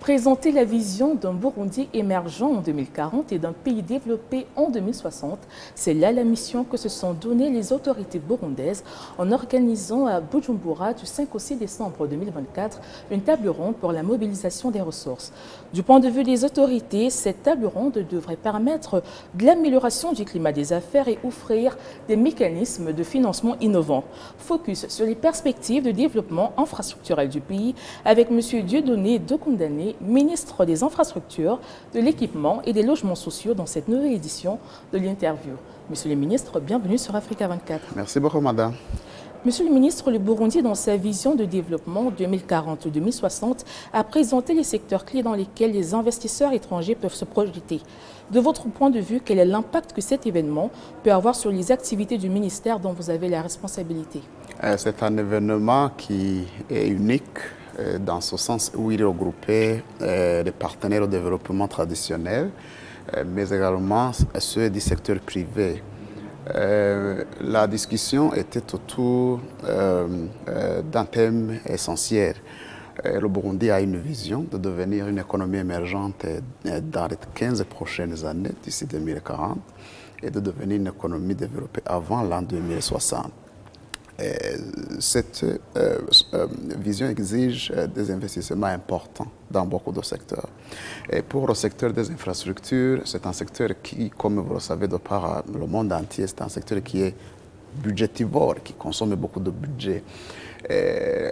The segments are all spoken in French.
Présenter la vision d'un Burundi émergent en 2040 et d'un pays développé en 2060, c'est là la mission que se sont données les autorités burundaises en organisant à Bujumbura du 5 au 6 décembre 2024 une table ronde pour la mobilisation des ressources. Du point de vue des autorités, cette table ronde devrait permettre de l'amélioration du climat des affaires et offrir des mécanismes de financement innovants. Focus sur les perspectives de développement infrastructurel du pays avec M. Dieudonné Dokundane, ministre des Infrastructures, de l'Équipement et des Logements sociaux dans cette nouvelle édition de l'interview. Monsieur le ministre, bienvenue sur Africa 24. Merci beaucoup, madame. Monsieur le ministre, le Burundi, dans sa vision de développement 2040-2060, a présenté les secteurs clés dans lesquels les investisseurs étrangers peuvent se projeter. De votre point de vue, quel est l'impact que cet événement peut avoir sur les activités du ministère dont vous avez la responsabilité? C'est un événement qui est unique dans ce sens où il regroupait les partenaires au développement traditionnel, mais également ceux du secteur privé. La discussion était autour d'un thème essentiel. Le Burundi a une vision de devenir une économie émergente dans les 15 prochaines années, d'ici 2040, et de devenir une économie développée avant l'an 2060. Cette vision exige des investissements importants dans beaucoup de secteurs. Et pour le secteur des infrastructures, c'est un secteur qui, comme vous le savez de par le monde entier, c'est un secteur qui est budgétivore, qui consomme beaucoup de budget.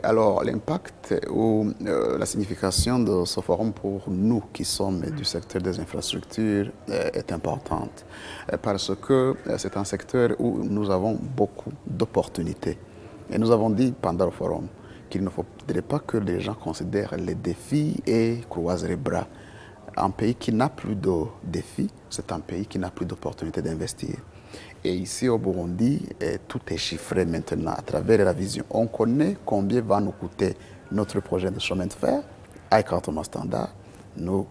Alors l'impact ou la signification de ce forum pour nous qui sommes du secteur des infrastructures est importante parce que c'est un secteur où nous avons beaucoup d'opportunités. Et nous avons dit pendant le forum qu'il ne faudrait pas que les gens considèrent les défis et croisent les bras. Un pays qui n'a plus de défis, c'est un pays qui n'a plus d'opportunités d'investir. Et ici au Burundi, tout est chiffré maintenant à travers la vision. On connaît combien va nous coûter notre projet de chemin de fer avec Carton Standard. Nous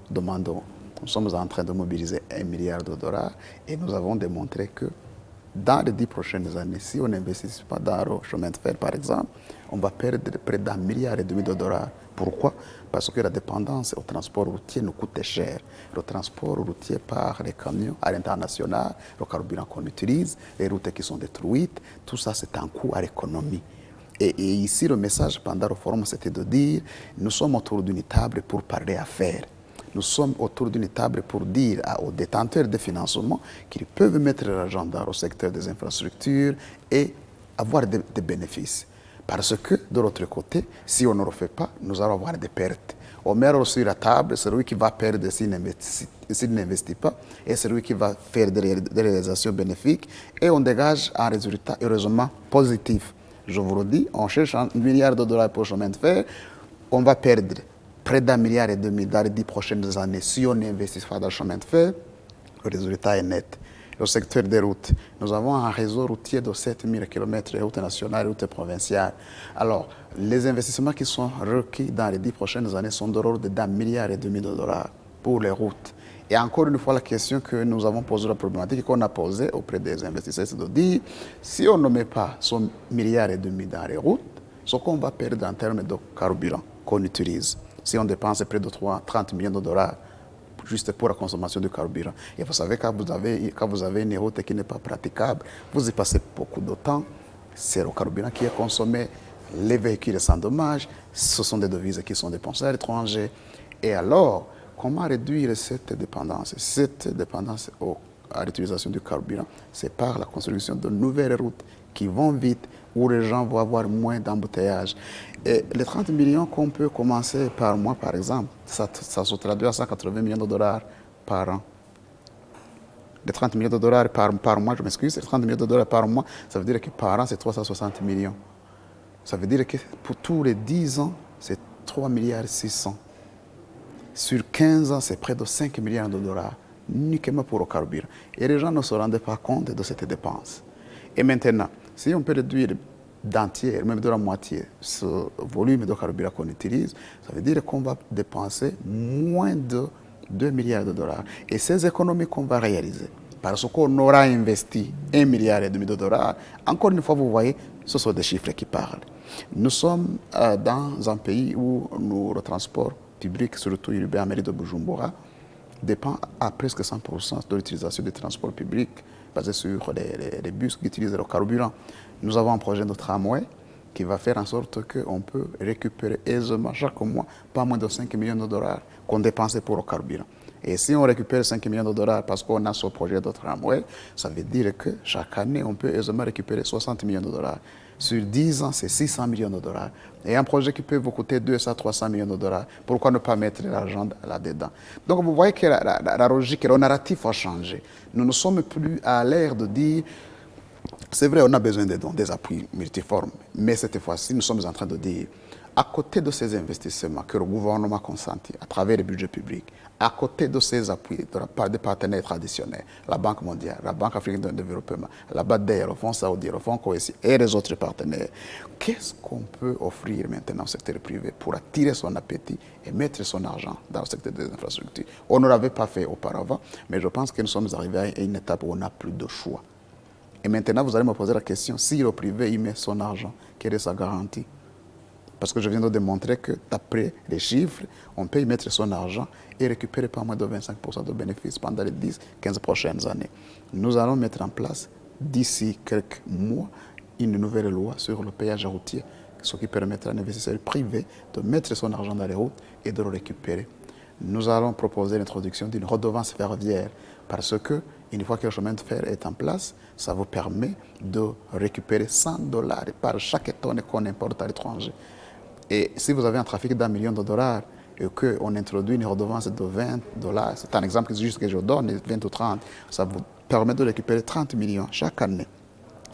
sommes en train de mobiliser 1 milliard de dollars et nous avons démontré que dans les 10 prochaines années, si on n'investit pas dans le chemin de fer, par exemple, on va perdre près d'1,5 milliard de dollars. Pourquoi? Parce que la dépendance au transport routier nous coûte cher. Le transport routier par les camions à l'international, le carburant qu'on utilise, les routes qui sont détruites, tout ça c'est un coût à l'économie. Et ici le message pendant le forum c'était de dire nous sommes autour d'une table pour parler affaires. Nous sommes autour d'une table pour dire aux détenteurs de financement qu'ils peuvent mettre l'argent dans le secteur des infrastructures et avoir des bénéfices. Parce que, de l'autre côté, si on ne le fait pas, nous allons avoir des pertes. On met sur la table, c'est lui qui va perdre s'il n'investit pas, et c'est lui qui va faire des réalisations bénéfiques, et on dégage un résultat heureusement positif. Je vous le dis, on cherche 1 milliard de dollars pour le chemin de fer, on va perdre près d'1,5 milliard dans les 10 prochaines années. Si on n'investit pas dans le chemin de fer, le résultat est net. Le secteur des routes, nous avons un réseau routier de 7000 km, routes nationales, routes provinciales. Alors, les investissements qui sont requis dans les 10 prochaines années sont de l'ordre d'1,5 milliard de dollars pour les routes. Et encore une fois, la question que nous avons posée, la problématique qu'on a posée auprès des investisseurs, c'est de dire, si on ne met pas ce 1,5 milliard dans les routes, ce qu'on va perdre en termes de carburant qu'on utilise, si on dépense près de 30 millions de dollars, juste pour la consommation de carburant. Et vous savez, quand vous avez une route qui n'est pas praticable, vous y passez beaucoup de temps, c'est le carburant qui est consommé, les véhicules sans dommage, ce sont des devises qui sont dépensées à l'étranger. Et alors, comment réduire cette dépendance? Cette dépendance à l'utilisation du carburant, c'est par la construction de nouvelles routes qui vont vite, où les gens vont avoir moins d'embouteillages. Et les 30 millions qu'on peut commencer par mois, par exemple, ça se traduit à 180 millions de dollars par an. Les 30 millions de dollars par mois, je m'excuse, les 30 millions de dollars par mois, ça veut dire que par an, c'est 360 millions. Ça veut dire que pour tous les 10 ans, c'est 3,6 milliards. Sur 15 ans, c'est près de 5 milliards de dollars, uniquement pour le carburant. Et les gens ne se rendaient pas compte de cette dépense. Et maintenant, si on peut réduire d'entier, même de la moitié, ce volume de carburant qu'on utilise, ça veut dire qu'on va dépenser moins de 2 milliards de dollars. Et ces économies qu'on va réaliser, parce qu'on aura investi 1,5 milliard de dollars, encore une fois, vous voyez, ce sont des chiffres qui parlent. Nous sommes dans un pays où le transport public, surtout urbain, mairie de Bujumbura, dépend à presque 100% de l'utilisation des transports publics basés sur les bus qui utilisent le carburant. Nous avons un projet de tramway qui va faire en sorte qu'on peut récupérer aisément chaque mois pas moins de 5 millions de dollars qu'on dépensait pour le carburant. Et si on récupère 5 millions de dollars parce qu'on a ce projet de tramway, ça veut dire que chaque année, on peut aisément récupérer 60 millions de dollars. Sur 10 ans, c'est 600 millions de dollars. Et un projet qui peut vous coûter 200, 300 millions de dollars, pourquoi ne pas mettre l'argent là-dedans? Donc vous voyez que la logique, le narratif a changé. Nous ne sommes plus à l'ère de dire, c'est vrai, on a besoin des dons, des appuis multiformes, mais cette fois-ci, nous sommes en train de dire, à côté de ces investissements que le gouvernement consentit à travers les budgets publics, à côté de ces appuis de la part des partenaires traditionnels, la Banque mondiale, la Banque africaine de développement, la BAD, le Fonds saoudien, le Fonds cohésif et les autres partenaires, qu'est-ce qu'on peut offrir maintenant au secteur privé pour attirer son appétit et mettre son argent dans le secteur des infrastructures? On ne l'avait pas fait auparavant, mais je pense que nous sommes arrivés à une étape où on n'a plus de choix. Et maintenant, vous allez me poser la question, si le privé y met son argent, quelle est sa garantie? Parce que je viens de démontrer que, d'après les chiffres, on peut y mettre son argent et récupérer pas moins de 25% de bénéfices pendant les 10-15 prochaines années. Nous allons mettre en place, d'ici quelques mois, une nouvelle loi sur le péage routier, ce qui permettra à l'investisseur privé de mettre son argent dans les routes et de le récupérer. Nous allons proposer l'introduction d'une redevance ferroviaire parce que, une fois que le chemin de fer est en place, ça vous permet de récupérer 100 dollars par chaque tonne qu'on importe à l'étranger. Et si vous avez un trafic d'1 million de dollars et qu'on introduit une redevance de 20 dollars, c'est un exemple juste que je donne, 20 ou 30, ça vous permet de récupérer 30 millions chaque année.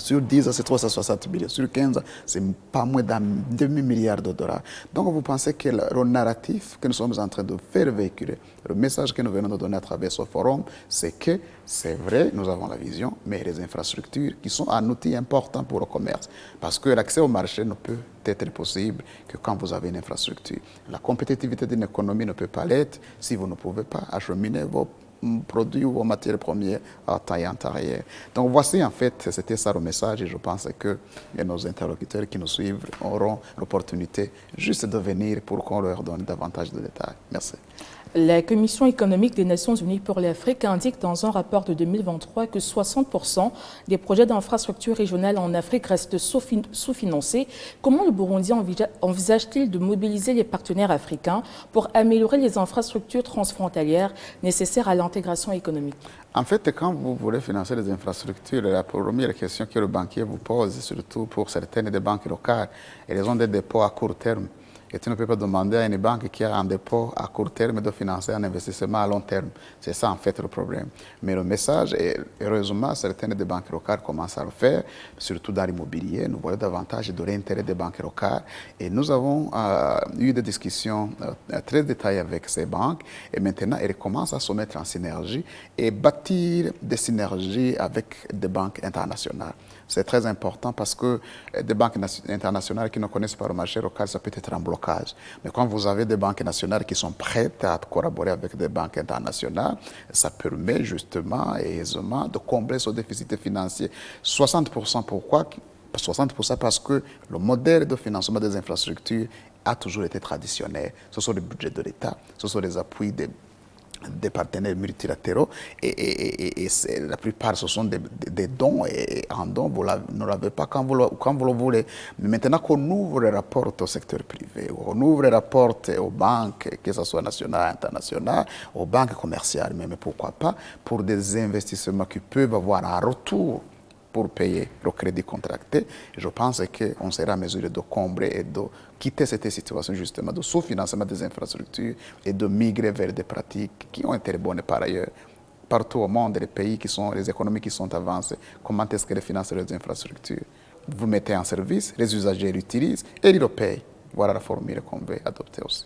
Sur 10 ans, c'est 360 millions. Sur 15 ans, c'est pas moins d'un demi-milliard de dollars. Donc, vous pensez que le narratif que nous sommes en train de faire véhiculer, le message que nous venons de donner à travers ce forum, c'est que c'est vrai, nous avons la vision, mais les infrastructures qui sont un outil important pour le commerce. Parce que l'accès au marché ne peut être possible que quand vous avez une infrastructure. La compétitivité d'une économie ne peut pas l'être si vous ne pouvez pas acheminer vos produits ou vos matières premières à taille antérieure. Donc voici en fait, c'était ça le message et je pense que nos interlocuteurs qui nous suivent auront l'opportunité juste de venir pour qu'on leur donne davantage de détails. Merci. La Commission économique des Nations Unies pour l'Afrique indique dans un rapport de 2023 que 60% des projets d'infrastructures régionales en Afrique restent sous-financés. Comment le Burundi envisage-t-il de mobiliser les partenaires africains pour améliorer les infrastructures transfrontalières nécessaires à l'intégration économique? En fait, quand vous voulez financer les infrastructures, la première question que le banquier vous pose, surtout pour certaines des banques locales, elles ont des dépôts à court terme. Et tu ne peux pas demander à une banque qui a un dépôt à court terme de financer un investissement à long terme. C'est ça en fait le problème. Mais le message, et heureusement, certaines des banques locales commencent à le faire, surtout dans l'immobilier. Nous voyons davantage de l'intérêt des banques locales. Et nous avons eu des discussions très détaillées avec ces banques. Et maintenant, elles commencent à se mettre en synergie et bâtir des synergies avec des banques internationales. C'est très important parce que des banques internationales qui ne connaissent pas le marché local, ça peut être un blocage. Mais quand vous avez des banques nationales qui sont prêtes à collaborer avec des banques internationales, ça permet justement et aisément de combler ce déficit financier. 60%, pourquoi? 60% parce que le modèle de financement des infrastructures a toujours été traditionnel. Ce sont les budgets de l'État, ce sont les appuis des partenaires multilatéraux et la plupart ce sont des dons et en don vous ne l'avez pas quand vous le voulez. Mais maintenant qu'on ouvre les rapports au secteur privé, on ouvre les rapports aux banques, que ce soit nationales, internationales, aux banques commerciales, mais pourquoi pas pour des investissements qui peuvent avoir un retour pour payer le crédit contracté, je pense qu'on sera en mesure de combler et de quitter cette situation justement de sous-financement des infrastructures et de migrer vers des pratiques qui ont été bonnes par ailleurs. Partout au monde, les économies qui sont avancées, comment est-ce qu'elles financent les infrastructures? Vous mettez en service, les usagers l'utilisent et ils le payent. Voilà la formule qu'on veut adopter aussi.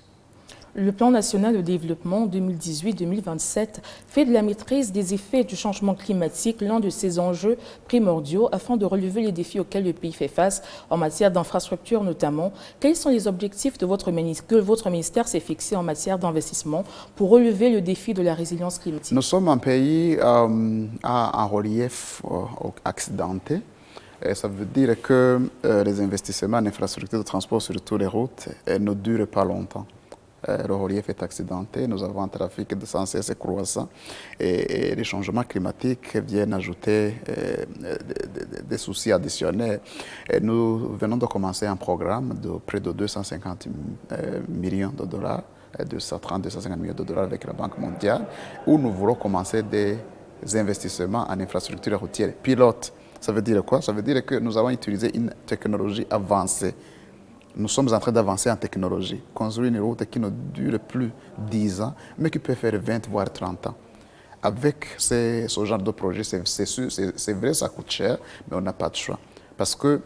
Le plan national de développement 2018-2027 fait de la maîtrise des effets du changement climatique l'un de ses enjeux primordiaux afin de relever les défis auxquels le pays fait face en matière d'infrastructures notamment. Quels sont les objectifs que votre ministère s'est fixé en matière d'investissement pour relever le défi de la résilience climatique? Nous sommes un pays à un relief accidenté. Et ça veut dire que les investissements en infrastructures de transport, surtout les routes, ne durent pas longtemps. le relief est accidenté, nous avons un trafic de sans cesse croissant et les changements climatiques viennent ajouter des soucis additionnels. Et nous venons de commencer un programme de près de 250 millions de dollars, 230-250 millions de dollars avec la Banque mondiale, où nous voulons commencer des investissements en infrastructures routières pilotes. Ça veut dire quoi? Ça veut dire que nous avons utilisé une technologie avancée. Nous sommes en train d'avancer en technologie, construire une route qui ne dure plus 10 ans, mais qui peut faire 20 voire 30 ans. Avec ce genre de projet, c'est vrai, ça coûte cher, mais on n'a pas de choix. Parce que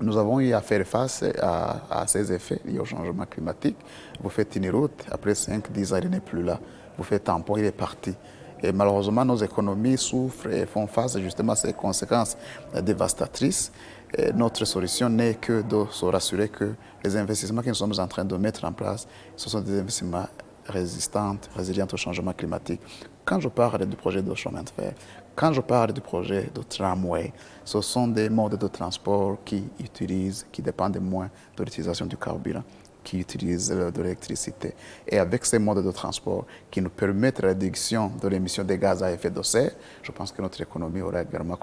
nous avons eu à faire face à ces effets liés au changement climatique. Vous faites une route, après 5-10 ans, il n'est plus là. Vous faites tampon, il est parti. Et malheureusement, nos économies souffrent et font face justement à ces conséquences dévastatrices. Et notre solution n'est que de se rassurer que les investissements que nous sommes en train de mettre en place, ce sont des investissements résilients au changement climatique. Quand je parle du projet de chemin de fer, quand je parle du projet de tramway, ce sont des modes de transport qui dépendent moins de l'utilisation du carburant, qui utilisent de l'électricité. Et avec ces modes de transport qui nous permettent la réduction de l'émission des gaz à effet de serre, je pense que notre économie aura également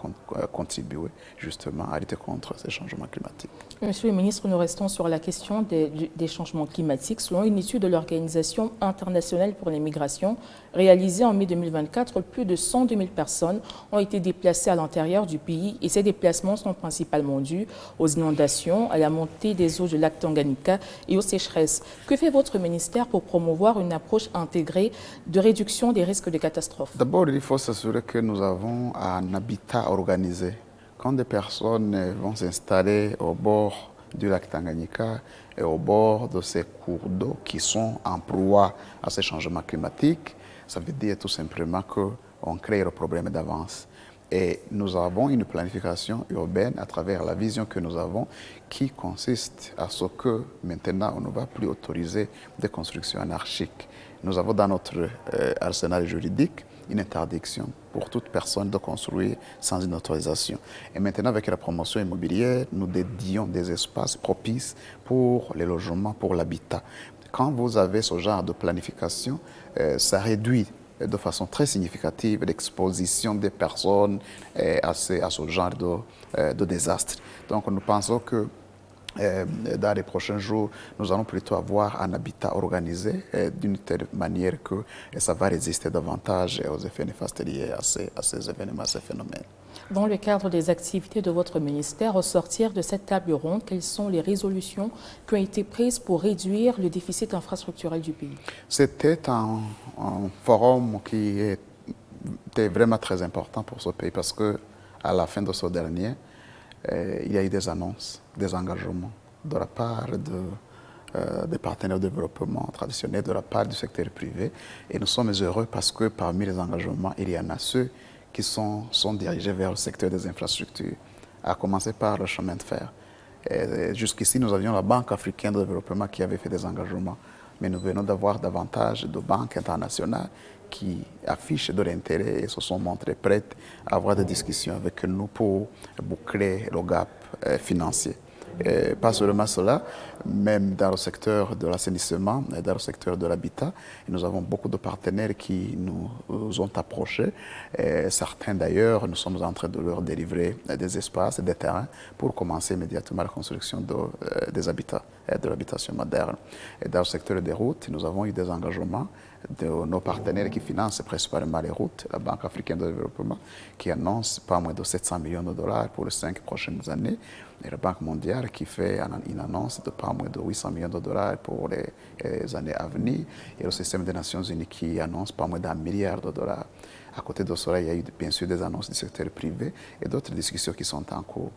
contribué justement à lutter contre ces changements climatiques. Monsieur le ministre, nous restons sur la question des changements climatiques. Selon une étude de l'Organisation internationale pour les migrations réalisée en mai 2024, plus de 102 000 personnes ont été déplacées à l'intérieur du pays et ces déplacements sont principalement dus aux inondations, à la montée des eaux du lac Tanganyika et aux sécheresses. Que fait votre ministère pour promouvoir une approche intégrée de réduction des risques de catastrophes? D'abord, il faut s'assurer que nous avons un habitat organisé. Quand des personnes vont s'installer au bord du lac Tanganyika et au bord de ces cours d'eau qui sont en proie à ces changements climatiques, ça veut dire tout simplement qu'on crée le problème d'avance. Et nous avons une planification urbaine à travers la vision que nous avons qui consiste à ce que maintenant on ne va plus autoriser des constructions anarchiques. Nous avons dans notre arsenal juridique une interdiction pour toute personne de construire sans une autorisation. Et maintenant, avec la promotion immobilière, nous dédions des espaces propices pour les logements, pour l'habitat. Quand vous avez ce genre de planification, ça réduit de façon très significative l'exposition des personnes à ce genre de désastre. Donc nous pensons que dans les prochains jours, nous allons plutôt avoir un habitat organisé d'une telle manière que ça va résister davantage aux effets néfastes liés à ces événements, à ces phénomènes. Dans le cadre des activités de votre ministère, au sortir de cette table ronde, quelles sont les résolutions qui ont été prises pour réduire le déficit infrastructurel du pays? C'était un forum qui était vraiment très important pour ce pays parce qu'à la fin de ce dernier, il y a eu des annonces, des engagements de la part des partenaires de développement traditionnels, de la part du secteur privé. Et nous sommes heureux parce que parmi les engagements, il y en a ceux qui sont dirigés vers le secteur des infrastructures, à commencer par le chemin de fer. Jusqu'ici, nous avions la Banque africaine de développement qui avait fait des engagements, mais nous venons d'avoir davantage de banques internationales qui affichent de l'intérêt et se sont montrées prêtes à avoir des discussions avec nous pour boucler le gap financier. Et pas seulement cela, même dans le secteur de l'assainissement et dans le secteur de l'habitat, nous avons beaucoup de partenaires qui nous ont approchés. Et certains d'ailleurs, nous sommes en train de leur délivrer des espaces et des terrains pour commencer immédiatement la construction des habitats et de l'habitation moderne. Et dans le secteur des routes, nous avons eu des engagements de nos partenaires qui financent principalement les routes, la Banque africaine de développement, qui annonce pas moins de 700 millions de dollars pour les 5 prochaines années, et la Banque mondiale qui fait une annonce de pas moins de 800 millions de dollars pour les années à venir, et le système des Nations Unies qui annonce pas moins d'1 milliard de dollars. À côté de cela, il y a eu bien sûr des annonces du secteur privé et d'autres discussions qui sont en cours.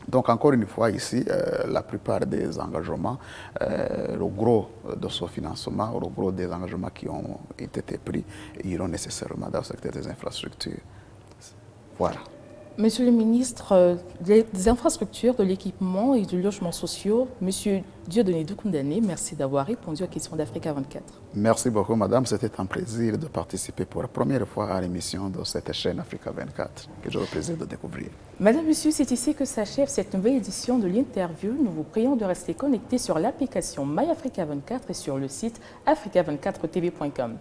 Donc encore une fois ici, la plupart des engagements, le gros de ce financement, le gros des engagements qui ont été pris iront nécessairement dans le secteur des infrastructures. Voilà. Monsieur le ministre des infrastructures, de l'équipement et du logement sociaux, Monsieur Dieudonné Doukoundane, merci d'avoir répondu aux questions d'Africa 24. Merci beaucoup, madame. C'était un plaisir de participer pour la première fois à l'émission de cette chaîne Africa 24 que j'ai le plaisir de découvrir. Madame, Monsieur, c'est ici que s'achève cette nouvelle édition de l'interview. Nous vous prions de rester connectés sur l'application MyAfrica 24 et sur le site africa24tv.com.